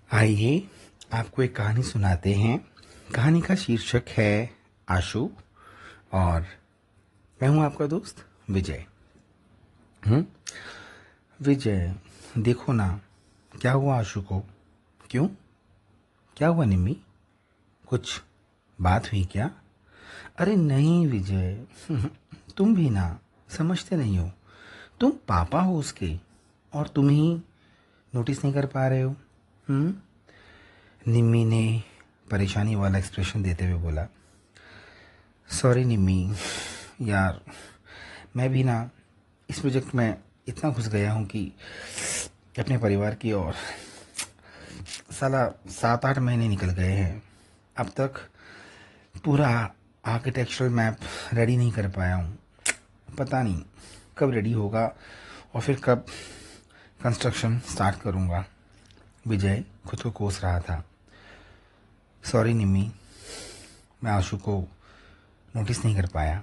आइए आपको एक कहानी सुनाते हैं। कहानी का शीर्षक है आशु और मैं हूं आपका दोस्त विजय। हम्म विजय, देखो ना, क्या हुआ आशु को? क्यों? क्या हुआ निम्मी? कुछ बात हुई क्या? अरे नहीं विजय, तुम भी ना समझते नहीं हो। तुम पापा हो उसके और तुम ही नोटिस नहीं कर पा रहे हो। हम्म निम्मी ने परेशानी वाला एक्सप्रेशन देते हुए बोला। सॉरी निम्मी, यार मैं भी ना इस प्रोजेक्ट में इतना घुस गया हूँ कि अपने परिवार की ओर साला 7-8 महीने निकल गए हैं। अब तक पूरा आर्किटेक्चरल मैप रेडी नहीं कर पाया हूँ। पता नहीं कब रेडी होगा और फिर कब कंस्ट्रक्शन स्टार्ट करूँगा। विजय खुद को कोस रहा था। सॉरी निम्मी, मैं आशु को नोटिस नहीं कर पाया।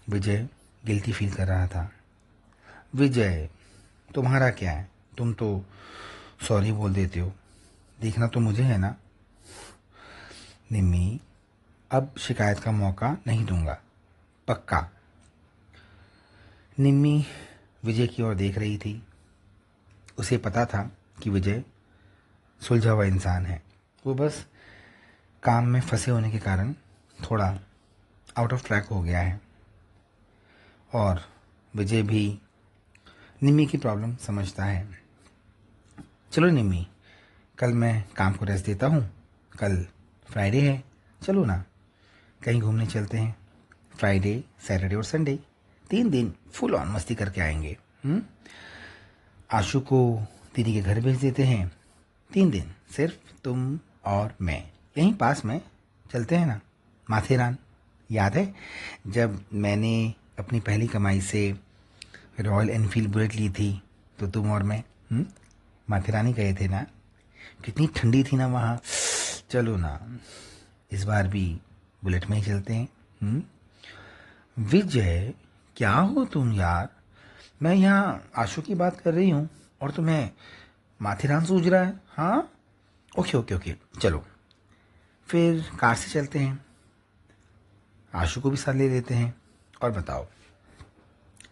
विजय गिल्टी फील कर रहा था। विजय, तुम्हारा क्या है, तुम तो सॉरी बोल देते हो, देखना तो मुझे है ना। निम्मी, अब शिकायत का मौका नहीं दूंगा, पक्का। निम्मी विजय की ओर देख रही थी। उसे पता था कि विजय सुलझा हुआ इंसान है। वो बस काम में फंसे होने के कारण थोड़ा आउट ऑफ ट्रैक हो गया है। और विजय भी निम्मी की प्रॉब्लम समझता है। चलो निम्मी, कल मैं काम को रेस्ट देता हूँ। कल फ्राइडे है, चलो ना कहीं घूमने चलते हैं। फ्राइडे, सैटरडे और संडे 3 दिन फुल ऑन मस्ती करके आएंगे। आशु को दीदी के घर भेज देते हैं। 3 दिन सिर्फ तुम और मैं, यहीं पास में चलते हैं ना, माथेरान। याद है जब मैंने अपनी पहली कमाई से रॉयल एनफील्ड बुलेट ली थी तो तुम और मैं माथेरान ही गए थे ना। कितनी ठंडी थी ना वहाँ। चलो ना इस बार भी बुलेट में ही चलते हैं। विजय, क्या हो तुम यार? मैं यहाँ आशु की बात कर रही हूँ और तुम्हें माथेरान सूझ रहा है? हाँ, ओके ओके ओके, चलो फिर कार से चलते हैं। आशु को भी साथ ले लेते हैं। और बताओ।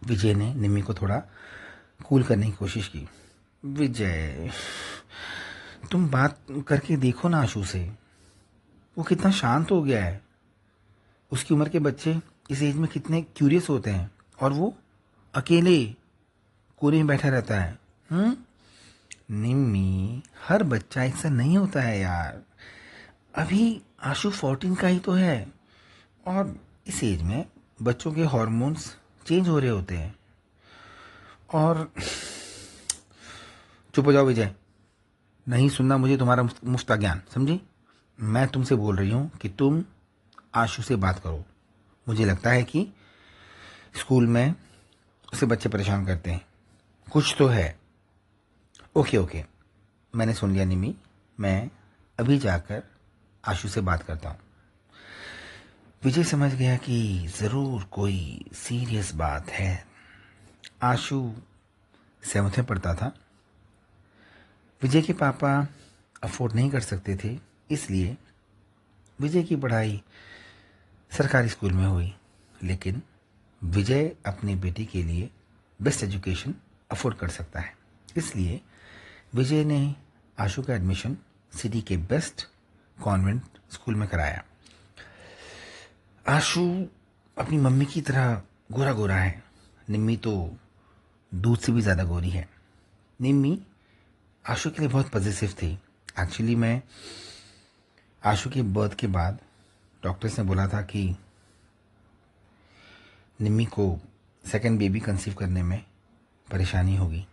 विजय ने निम्मी को थोड़ा कूल करने की कोशिश की। विजय, तुम बात करके देखो ना आशु से, वो कितना शांत हो गया है। उसकी उम्र के बच्चे इस एज में कितने क्यूरियस होते हैं और वो अकेले कोने में बैठा रहता है। निम्मी, हर बच्चा ऐसा नहीं होता है यार। अभी आशु 14 का ही तो है और इस एज में बच्चों के हॉर्मोन्स चेंज हो रहे होते हैं। और चुप हो जाओ विजय, नहीं सुनना मुझे तुम्हारा मुफ्त ज्ञान, समझी? मैं तुमसे बोल रही हूँ कि तुम आशु से बात करो। मुझे लगता है कि स्कूल में उसे बच्चे परेशान करते हैं, कुछ तो है। ओके ओके, मैंने सुन लिया निमी, मैं अभी जाकर आशु से बात करता हूँ। विजय समझ गया कि ज़रूर कोई सीरियस बात है। आशु 7th में पढ़ता था। विजय के पापा अफोर्ड नहीं कर सकते थे, इसलिए विजय की पढ़ाई सरकारी स्कूल में हुई। लेकिन विजय अपनी बेटी के लिए बेस्ट एजुकेशन अफोर्ड कर सकता है, इसलिए विजय ने आशु का एडमिशन सिटी के बेस्ट कॉन्वेंट स्कूल में कराया। आशु अपनी मम्मी की तरह गोरा गोरा है। निम्मी तो दूध से भी ज़्यादा गोरी है। निम्मी आशु के लिए बहुत पॉजिटिव थी। एक्चुअली मैं आशु के बर्थ के बाद डॉक्टर्स ने बोला था कि निम्मी को सेकंड बेबी कंसीव करने में परेशानी होगी।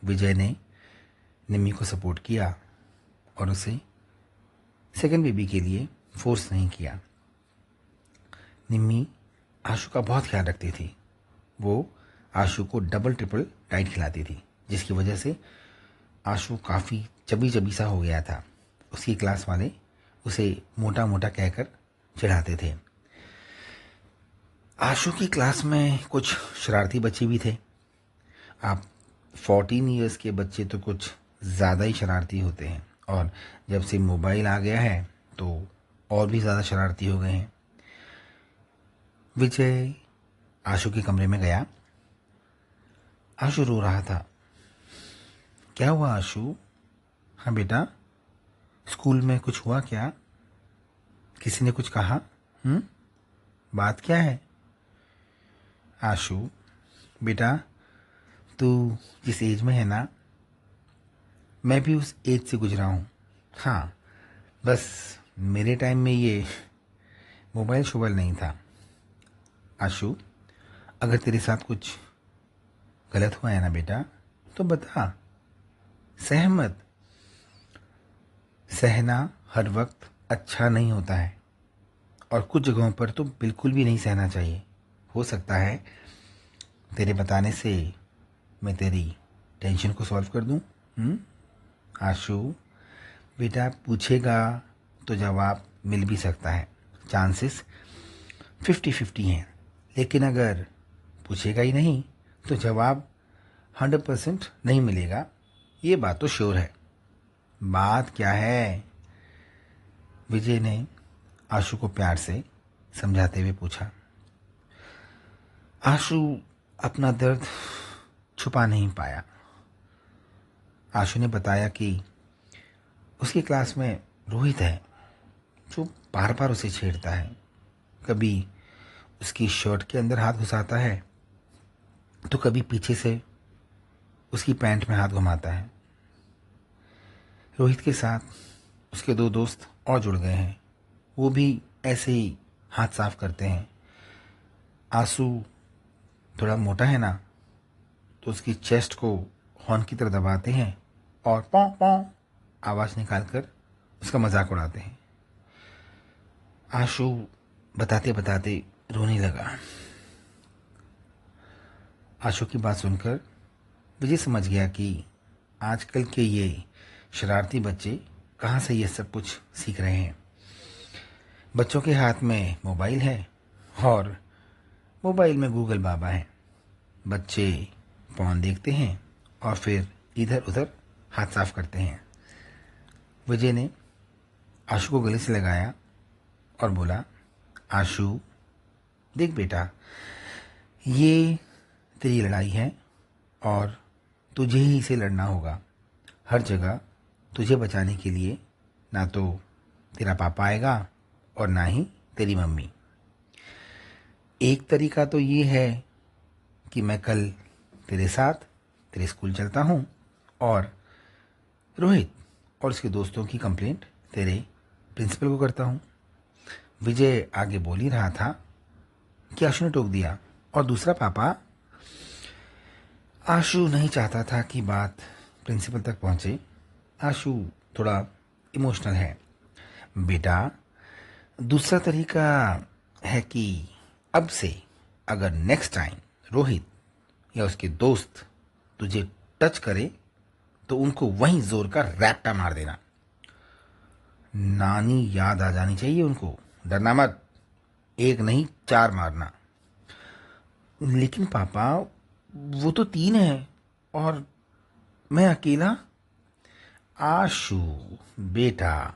विजय ने निम्मी को सपोर्ट किया और उसे सेकंड बेबी के लिए फोर्स नहीं किया। निम्मी आशु का बहुत ख्याल रखती थी। वो आशु को डबल ट्रिपल डाइट खिलाती थी, जिसकी वजह से आशु काफ़ी चबी चबी सा हो गया था। उसकी क्लास वाले उसे मोटा मोटा कहकर चिढ़ाते थे। आशु की क्लास में कुछ शरारती बच्चे भी थे। आप 14 ईयर्स के बच्चे तो कुछ ज़्यादा ही शरारती होते हैं और जब से मोबाइल आ गया है तो और भी ज़्यादा शरारती हो गए हैं। विजय आशु के कमरे में गया। आशु रो रहा था। क्या हुआ आशु? हाँ बेटा, स्कूल में कुछ हुआ क्या? किसी ने कुछ कहा? बात क्या है? आशु बेटा, तू जिस एज में है ना, मैं भी उस एज से गुजरा हूँ। हाँ, बस मेरे टाइम में ये मोबाइल शोबाइल नहीं था। आशु, अगर तेरे साथ कुछ गलत हुआ है ना बेटा, तो बता। सहमत। सहना हर वक्त अच्छा नहीं होता है, और कुछ जगहों पर तो बिल्कुल भी नहीं सहना चाहिए। हो सकता है तेरे बताने से मैं तेरी टेंशन को सॉल्व कर दूं। आशु बेटा, पूछेगा तो जवाब मिल भी सकता है। चांसेस 50-50 हैं। लेकिन अगर पूछेगा ही नहीं तो जवाब 100% नहीं मिलेगा। ये बात तो श्योर है। बात क्या है? विजय ने आशु को प्यार से समझाते हुए पूछा। आशु अपना दर्द छुपा नहीं पाया। आशु ने बताया कि उसकी क्लास में रोहित है, जो बार बार उसे छेड़ता है। कभी उसकी शर्ट के अंदर हाथ घुसाता है तो कभी पीछे से उसकी पैंट में हाथ घुमाता है। रोहित के साथ उसके 2 दोस्त और जुड़ गए हैं। वो भी ऐसे ही हाथ साफ करते हैं। आंसू थोड़ा मोटा है ना, तो उसकी चेस्ट को हॉर्न की तरह दबाते हैं और पौ पौ आवाज़ निकालकर उसका मजाक उड़ाते हैं। आशु बताते बताते रोने लगा। आशु की बात सुनकर विजय समझ गया कि आजकल के ये शरारती बच्चे कहाँ से ये सब कुछ सीख रहे हैं। बच्चों के हाथ में मोबाइल है और मोबाइल में गूगल बाबा है। बच्चे फोन देखते हैं और फिर इधर उधर हाथ साफ करते हैं। विजय ने आशु को गले से लगाया और बोला, आशु देख बेटा, ये तेरी लड़ाई है और तुझे ही इसे लड़ना होगा। हर जगह तुझे बचाने के लिए ना तो तेरा पापा आएगा और ना ही तेरी मम्मी। एक तरीका तो ये है कि मैं कल तेरे साथ तेरे स्कूल चलता हूँ और रोहित और उसके दोस्तों की कंप्लेंट तेरे प्रिंसिपल को करता हूँ। विजय आगे बोल ही रहा था कि आशु ने टोक दिया, और दूसरा पापा। आशु नहीं चाहता था कि बात प्रिंसिपल तक पहुँचे। आशु थोड़ा इमोशनल है। बेटा, दूसरा तरीका है कि अब से अगर नेक्स्ट टाइम रोहित या उसके दोस्त तुझे टच करे तो उनको वहीं जोर का रैप्टा मार देना। नानी याद आ जानी चाहिए उनको। डरना मत, 1 नहीं 4 मारना। लेकिन पापा, वो तो 3 है और मैं अकेला। आशु बेटा,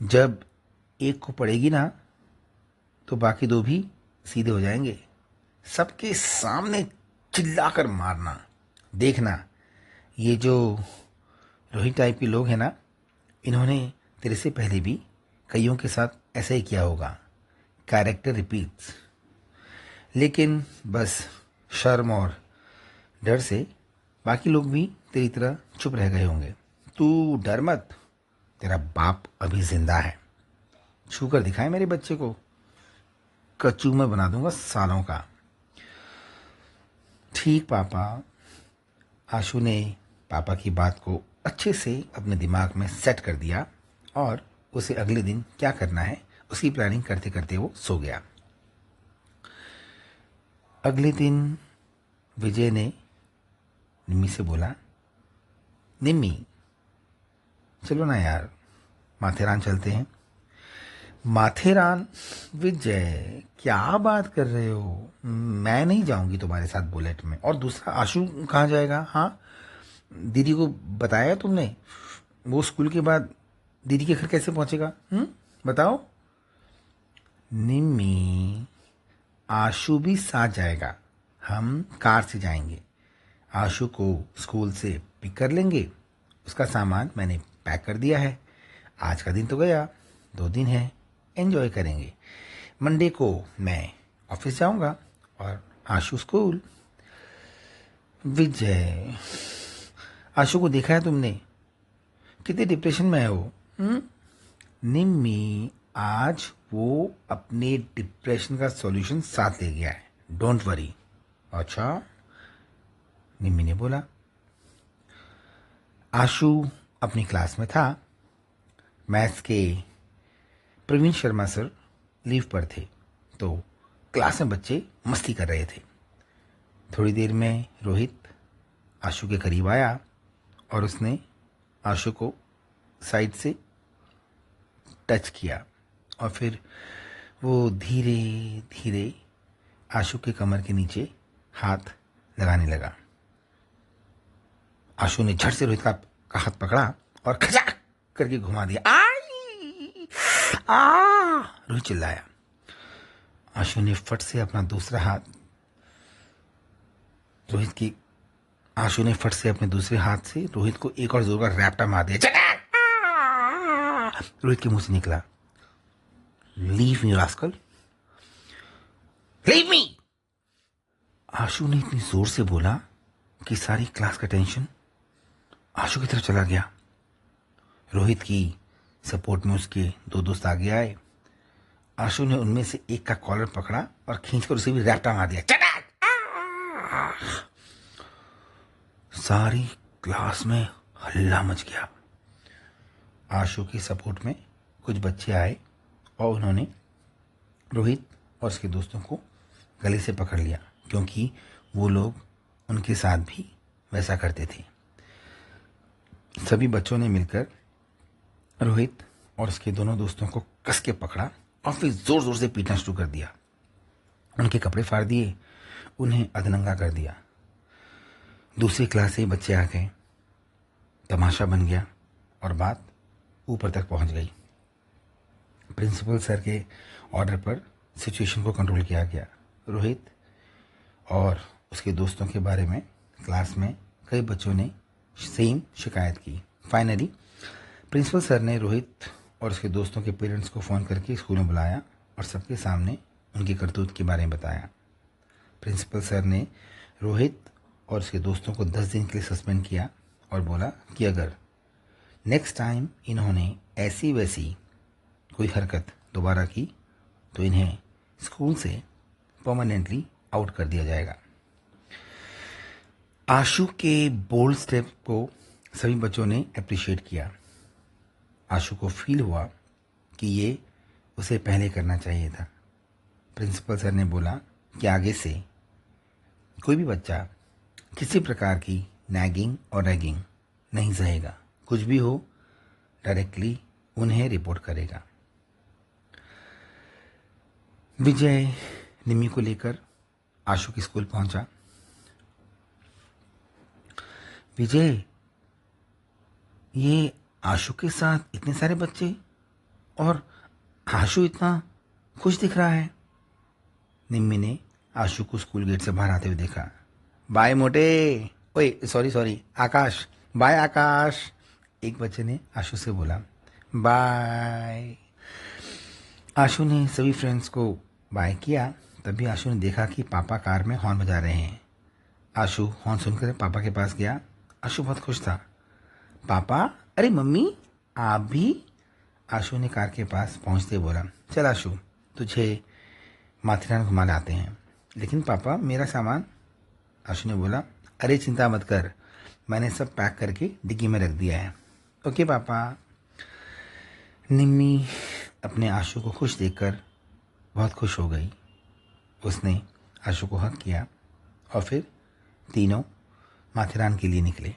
जब एक को पड़ेगी ना तो बाकी 2 भी सीधे हो जाएंगे। सबके सामने चिल्लाकर मारना। देखना, ये जो रोहित टाइप के लोग हैं ना, इन्होंने तेरे से पहले भी कईयों के साथ ऐसा ही किया होगा। Character repeats. लेकिन बस शर्म और डर से बाकी लोग भी तेरी तरह चुप रह गए होंगे। तू डर मत, तेरा बाप अभी जिंदा है। छू कर दिखाए मेरे बच्चे को, कचू में बना दूंगा सालों का। ठीक पापा। आशु ने पापा की बात को अच्छे से अपने दिमाग में सेट कर दिया और उसे अगले दिन क्या करना है उसकी प्लानिंग करते करते वो सो गया। अगले दिन विजय ने निम्मी से बोला, निम्मी चलो ना यार, माथेरान चलते हैं। माथेरान? विजय क्या बात कर रहे हो? मैं नहीं जाऊंगी तुम्हारे साथ बुलेट में। और दूसरा, आशु कहाँ जाएगा? हाँ, दीदी को बताया तुमने? वो स्कूल के बाद दीदी के घर कैसे पहुंचेगा? बताओ। निम्मी, आशु भी साथ जाएगा, हम कार से जाएंगे। आशु को स्कूल से पिक कर लेंगे, उसका सामान मैंने पैक कर दिया है। आज का दिन तो गया, 2 दिन है, एंजॉय करेंगे। मंडे को मैं ऑफिस जाऊंगा और आशु स्कूल। विजय, आशु को देखा है तुमने? कितने डिप्रेशन में है वो? निम्मी, आज वो अपने डिप्रेशन का सॉल्यूशन साथ ले गया है, डोंट वरी। अच्छा, निम्मी ने बोला। आशु अपनी क्लास में था। मैथ्स के प्रवीण शर्मा सर लीव पर थे, तो क्लास में बच्चे मस्ती कर रहे थे। थोड़ी देर में रोहित आशु के करीब आया और उसने आशु को साइड से टच किया और फिर वो धीरे धीरे आशु के कमर के नीचे हाथ लगाने लगा। आशु ने झट से रोहित का हाथ पकड़ा और खचाक करके घुमा दिया। आई आ रोहित चिल्लाया। आशु ने फट से अपना दूसरा हाथ अपने दूसरे हाथ से रोहित को एक और जोर का रैप्टा मार दिया। रोहित के मुंह से निकला, leave me rascal, leave me. Ashu ने इतनी जोर से बोला कि सारी क्लास का टेंशन आशु की तरफ चला गया। रोहित की सपोर्ट में उसके 2 दोस्त आगे आए। आशु ने उनमें से एक का कॉलर पकड़ा और खींचकर उसे भी रैप्टा मार दिया। सारी क्लास में हल्ला मच गया। आशु की सपोर्ट में कुछ बच्चे आए और उन्होंने रोहित और उसके दोस्तों को गले से पकड़ लिया, क्योंकि वो लोग उनके साथ भी वैसा करते थे। सभी बच्चों ने मिलकर रोहित और उसके दोनों दोस्तों को कस के पकड़ा और फिर जोर जोर से पीटना शुरू कर दिया। उनके कपड़े फाड़ दिए, उन्हें अधनंगा कर दिया। दूसरी क्लास से बच्चे आ गए, तमाशा बन गया और बात ऊपर तक पहुंच गई। प्रिंसिपल सर के ऑर्डर पर सिचुएशन को कंट्रोल किया गया। रोहित और उसके दोस्तों के बारे में क्लास में कई बच्चों ने सेम शिकायत की। फाइनली प्रिंसिपल सर ने रोहित और उसके दोस्तों के पेरेंट्स को फ़ोन करके स्कूल में बुलाया और सबके सामने उनकी करतूत के बारे में बताया। प्रिंसिपल सर ने रोहित और उसके दोस्तों को 10 दिन के लिए सस्पेंड किया और बोला कि अगर नेक्स्ट टाइम इन्होंने ऐसी वैसी कोई हरकत दोबारा की तो इन्हें स्कूल से परमानेंटली आउट कर दिया जाएगा। आशु के बोल्ड स्टेप को सभी बच्चों ने अप्रिशिएट किया। आशु को फील हुआ कि ये उसे पहले करना चाहिए था। प्रिंसिपल सर ने बोला कि आगे से कोई भी बच्चा किसी प्रकार की नैगिंग और रैगिंग नहीं सहेगा। कुछ भी हो डायरेक्टली उन्हें रिपोर्ट करेगा। विजय निम्मी को लेकर आशु के स्कूल पहुंचा। विजय, ये आशु के साथ इतने सारे बच्चे और आशु इतना खुश दिख रहा है। निम्मी ने आशु को स्कूल गेट से बाहर आते हुए देखा। बाय मोटे, ओए सॉरी आकाश, बाय आकाश, एक बच्चे ने आशु से बोला। बाय। आशु ने सभी फ्रेंड्स को बाय किया। तभी आशु ने देखा कि पापा कार में हॉर्न बजा रहे हैं। आशु हॉर्न सुनकर पापा के पास गया। आशु बहुत खुश था। पापा, अरे मम्मी आप भी? आशु ने कार के पास पहुंचते बोला, चल आशु, तुझे माथेरान घुमा लाते हैं। लेकिन पापा मेरा सामान? आशु ने बोला, अरे चिंता मत कर, मैंने सब पैक करके डिग्गी में रख दिया है। ओके पापा। निम्मी अपने आशु को खुश देखकर बहुत खुश हो गई। उसने आशु को हक किया और फिर तीनों माथेरान के लिए निकले।